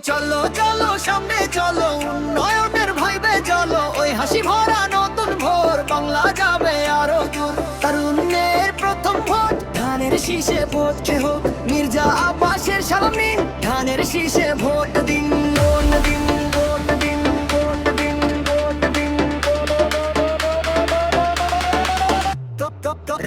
চলো চলো সামনে চলো, উন্নয়নের ভাইবে চলো, ওই হাসি ভরা নতুন ভোর, বাংলা যাবে আরো দূর। তারুণ্যের প্রথম ভোট, ধানের শীষে ভোট হোক, মির্জা আব্বাসের সালামি, ধানের শীষে ভোট দিন, ভোট দিন, ভোট দিন, ভোট দিন, ভোট দিন।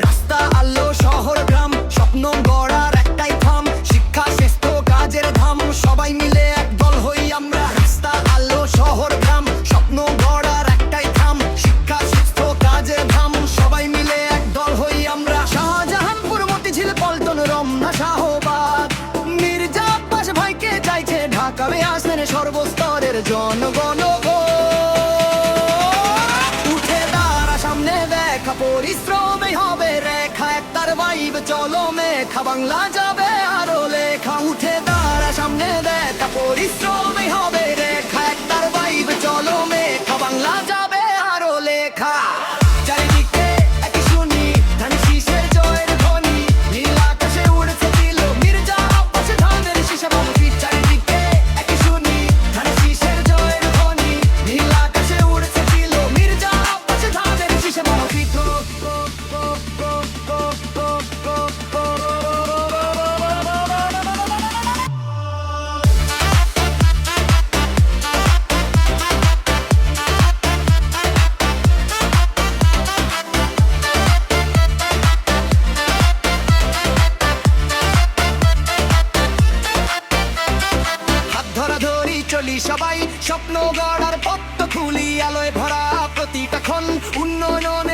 রাস্তা আলো শহর গ্রাম, স্বপ্ন গড়ার একটাই থাম, শিক্ষা স্বাস্থ্য কাজের ধাম, সবাই মিলে একদল হই আমরা। রাস্তা আলো শহর গ্রাম, স্বপ্ন গড়ার একটাই থাম, শিক্ষা স্বাস্থ্য কাজের ধাম, সবাই মিলে একদল হই আমরা। শাহজাহানপুর মতিঝিল পল্টন রমনা শাহবাগ, মির্জা আব্বাস ভাইকে চাইছে ঢাকাবে আসেন সর্বস্তরের জনগণ। উঠে দাঁড়া সামনে দেখা, পরিশ্রমই হবে রেখা, একতার ভাইব চলো মেখা, বাংলা যাবে আরো লেখা। উঠে দাঁড়া সামনে দেখা, পরিশ্রমই হবে রেখা, একতার ভাইব চলো মেখা, বাংলা যাবে আরো লেখা। চারিদিকে একই শুনি ধানের শীষের জয়ের ধ্বনি, নীল আকাশে উড়ছে দিল মির্জা আব্বাস ধানের শীষে বাবুজি। চারিদিকে একই শুনি ধানের শীষের জয়ের ধ্বনি, নীল আকাশে উড়ছে দিল মির্জা আব্বাস ধানের শীষে বাবুজি। হাত ধরাধরি চলি সবাই, স্বপ্ন গড়ার পথ খুলি, আলোয় ভরা প্রতিটা ক্ষণ, উন্নয়ন